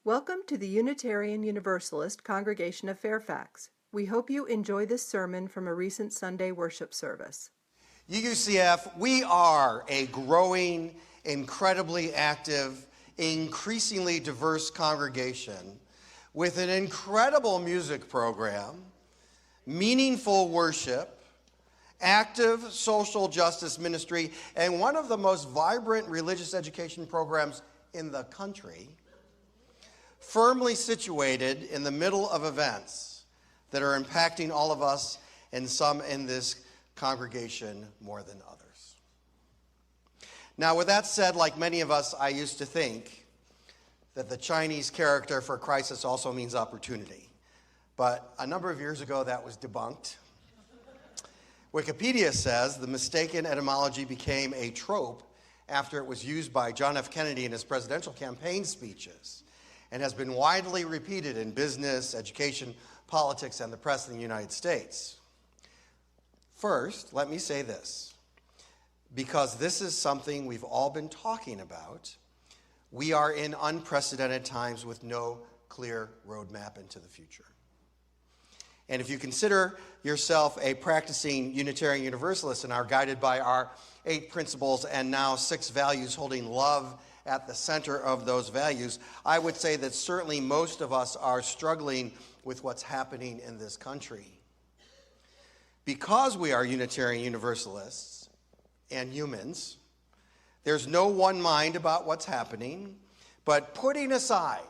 Welcome to the Unitarian Universalist Congregation of Fairfax. We hope you enjoy this sermon from a recent Sunday worship service. UUCF, we are a growing, incredibly active, increasingly diverse congregation with an incredible music program, meaningful worship, active social justice ministry, and one of the most vibrant religious education programs in the country, firmly situated in the middle of events that are impacting all of us and some in this congregation more than others. Now, with that said, like many of us, I used to think that the Chinese character for crisis also means opportunity. But a number of years ago, that was debunked. Wikipedia says the mistaken etymology became a trope after it was used by John F. Kennedy in his presidential campaign speeches and has been widely repeated in business, education, politics, and the press in the United States. First, let me say this, because this is something we've all been talking about. We are in unprecedented times with no clear roadmap into the future. And if you consider yourself a practicing Unitarian Universalist and are guided by our 8 principles and now 6 values holding love at the center of those values, I would say that certainly most of us are struggling with what's happening in this country. Because we are Unitarian Universalists and humans, there's no one mind about what's happening, but putting aside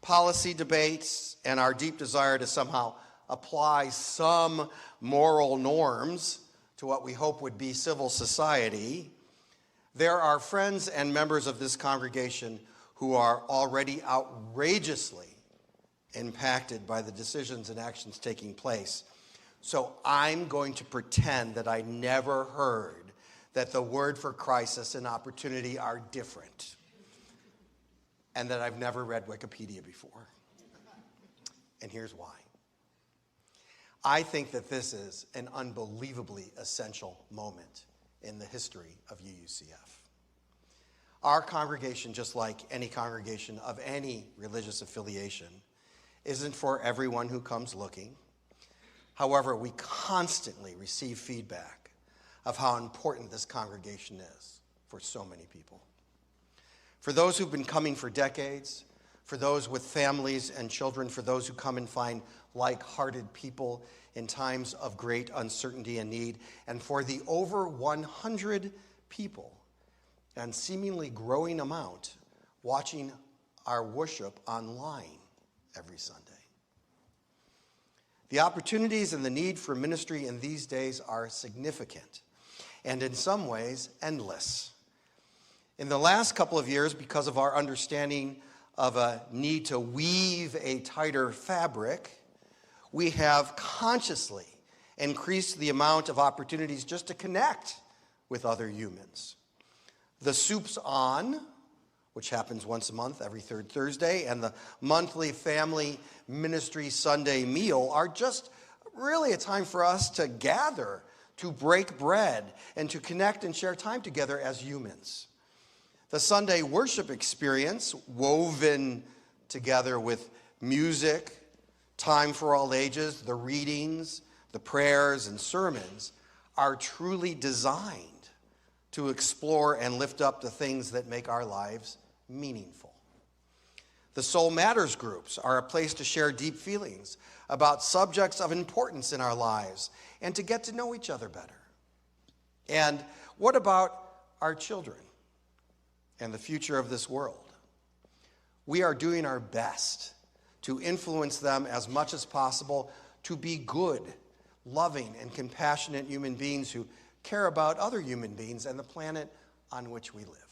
policy debates and our deep desire to somehow apply some moral norms to what we hope would be civil society, there are friends and members of this congregation who are already outrageously impacted by the decisions and actions taking place. So I'm going to pretend that I never heard that the word for crisis and opportunity are different, and that I've never read Wikipedia before. And here's why. I think that this is an unbelievably essential moment in the history of UUCF. Our congregation, just like any congregation of any religious affiliation, isn't for everyone who comes looking. However, we constantly receive feedback of how important this congregation is for so many people. For those who've been coming for decades, for those with families and children, for those who come and find like-hearted people in times of great uncertainty and need, and for the over 100 people and seemingly growing amount watching our worship online every Sunday. The opportunities and the need for ministry in these days are significant and in some ways endless. In the last couple of years, because of our understanding of a need to weave a tighter fabric, we have consciously increased the amount of opportunities just to connect with other humans. The Soup's On, which happens once a month, every third Thursday, and the monthly Family Ministry Sunday meal are just really a time for us to gather, to break bread, and to connect and share time together as humans. The Sunday worship experience, woven together with music, time for all ages, the readings, the prayers, and sermons, are truly designed to explore and lift up the things that make our lives meaningful. The Soul Matters groups are a place to share deep feelings about subjects of importance in our lives and to get to know each other better. And what about our children and the future of this world? We are doing our best to influence them as much as possible to be good, loving, and compassionate human beings who care about other human beings and the planet on which we live.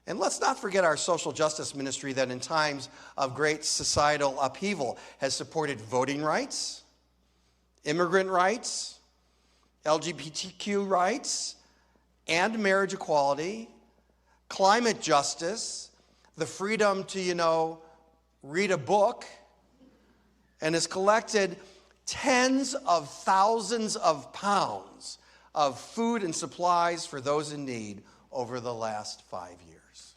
And let's not forget our social justice ministry that in times of great societal upheaval has supported voting rights, immigrant rights, LGBTQ rights, and marriage equality, climate justice, the freedom to, read a book, and has collected tens of thousands of pounds of food and supplies for those in need over the last 5 years.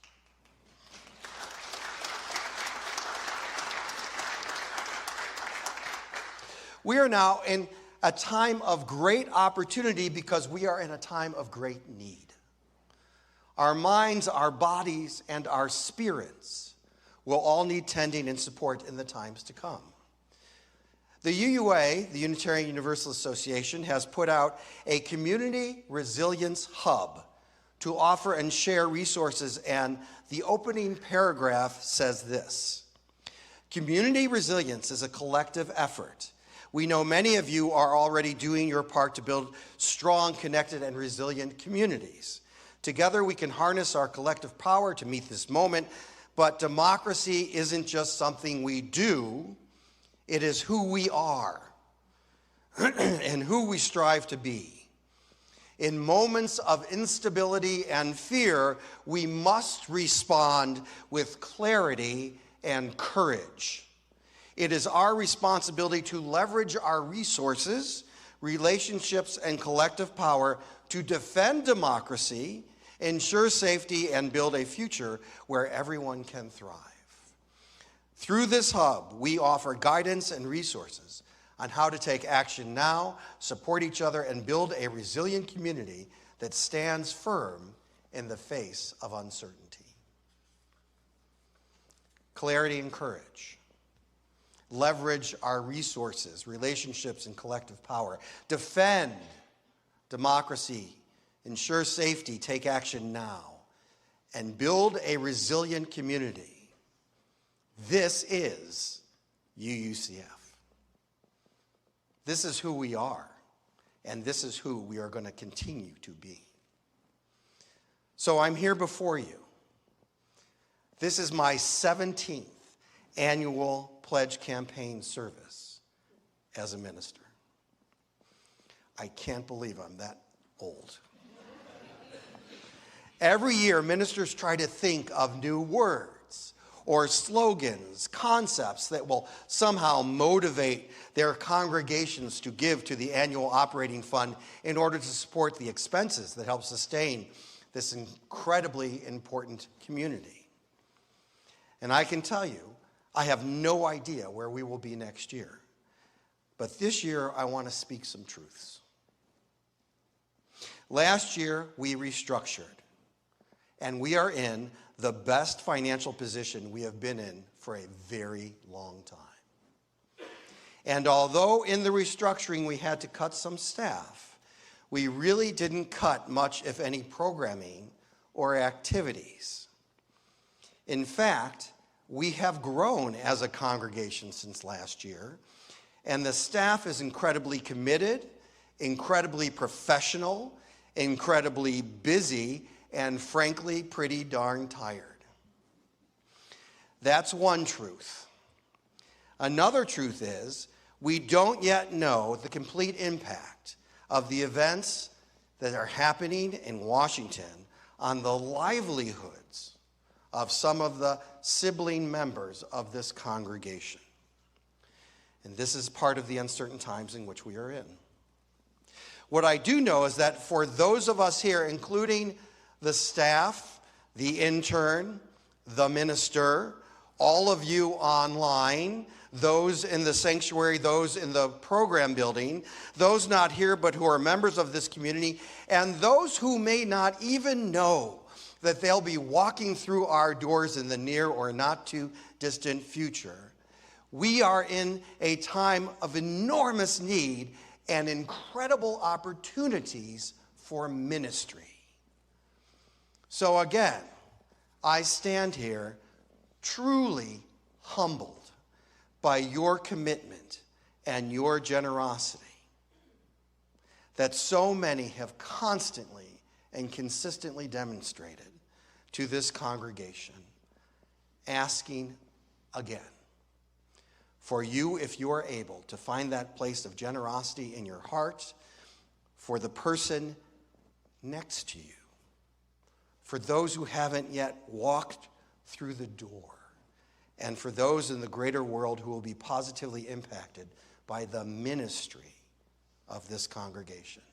We are now in a time of great opportunity because we are in a time of great need. Our minds, our bodies, and our spirits will all need tending and support in the times to come. The UUA, the Unitarian Universalist Association, has put out a community resilience hub to offer and share resources, and the opening paragraph says this: community resilience is a collective effort. We know many of you are already doing your part to build strong, connected, and resilient communities. Together we can harness our collective power to meet this moment, but democracy isn't just something we do, it is who we are and who we strive to be. In moments of instability and fear, we must respond with clarity and courage. It is our responsibility to leverage our resources, relationships, and collective power to defend democracy, ensure safety, and build a future where everyone can thrive. Through this hub, we offer guidance and resources on how to take action now, support each other, and build a resilient community that stands firm in the face of uncertainty. Clarity and courage. Leverage our resources, relationships, and collective power. Defend democracy, ensure safety, take action now, and build a resilient community. This is UUCF. This is who we are, and this is who we are going to continue to be. So I'm here before you. This is my 17th annual pledge campaign service as a minister. I can't believe I'm that old. Every year, ministers try to think of new words or slogans, concepts that will somehow motivate their congregations to give to the annual operating fund in order to support the expenses that help sustain this incredibly important community. And I can tell you, I have no idea where we will be next year. But this year, I want to speak some truths. Last year, we restructured, and we are in the best financial position we have been in for a very long time. And although in the restructuring we had to cut some staff, we really didn't cut much, if any, programming or activities. In fact, we have grown as a congregation since last year, and the staff is incredibly committed, incredibly professional, incredibly busy, and frankly, pretty darn tired. That's one truth. Another truth is we don't yet know the complete impact of the events that are happening in Washington on the livelihoods of some of the sibling members of this congregation. And this is part of the uncertain times in which we are in. What I do know is that for those of us here, including the staff, the intern, the minister, all of you online, those in the sanctuary, those in the program building, those not here but who are members of this community, and those who may not even know that they'll be walking through our doors in the near or not too distant future. We are in a time of enormous need and incredible opportunities for ministry. So again, I stand here truly humbled by your commitment and your generosity that so many have constantly and consistently demonstrated to this congregation, asking again for you, if you are able, to find that place of generosity in your heart for the person next to you, for those who haven't yet walked through the door, and for those in the greater world who will be positively impacted by the ministry of this congregation.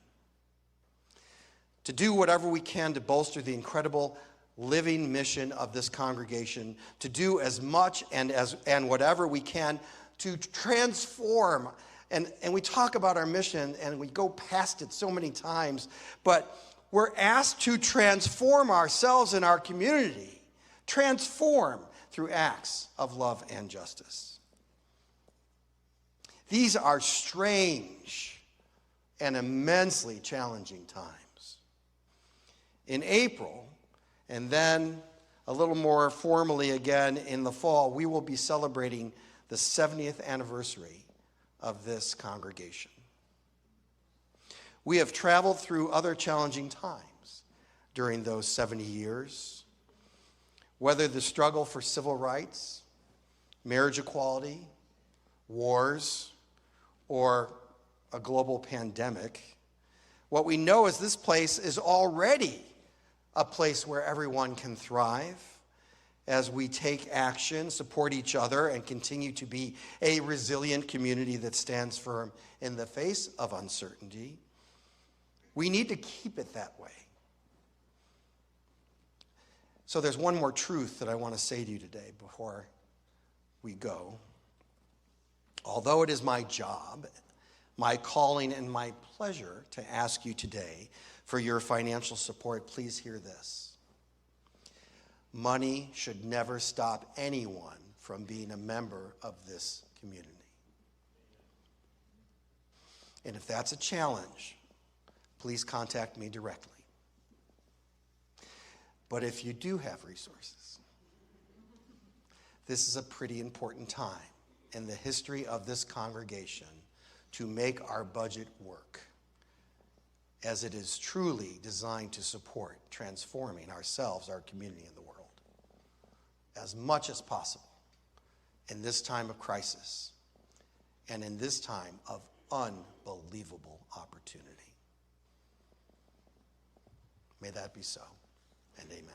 To do whatever we can to bolster the incredible living mission of this congregation, to do as much and whatever we can to transform And we talk about our mission and we go past it so many times, but we're asked to transform ourselves and our community, transform through acts of love and justice. These are strange and immensely challenging times. In April, and then a little more formally again in the fall, we will be celebrating the 70th anniversary of this congregation. We have traveled through other challenging times during those 70 years, whether the struggle for civil rights, marriage equality, wars, or a global pandemic. What we know is this place is already a place where everyone can thrive as we take action, support each other, and continue to be a resilient community that stands firm in the face of uncertainty. We need to keep it that way. So there's one more truth that I want to say to you today before we go. Although it is my job, my calling, and my pleasure to ask you today for your financial support, please hear this. Money should never stop anyone from being a member of this community. And if that's a challenge, please contact me directly. But if you do have resources, this is a pretty important time in the history of this congregation to make our budget work, as it is truly designed to support transforming ourselves, our community, and the world as much as possible in this time of crisis and in this time of unbelievable opportunity. May that be so, and amen.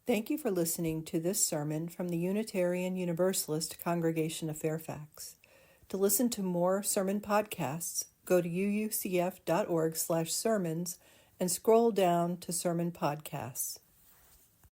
Thank you for listening to this sermon from the Unitarian Universalist Congregation of Fairfax. To listen to more sermon podcasts, go to uucf.org/sermons and scroll down to sermon podcasts.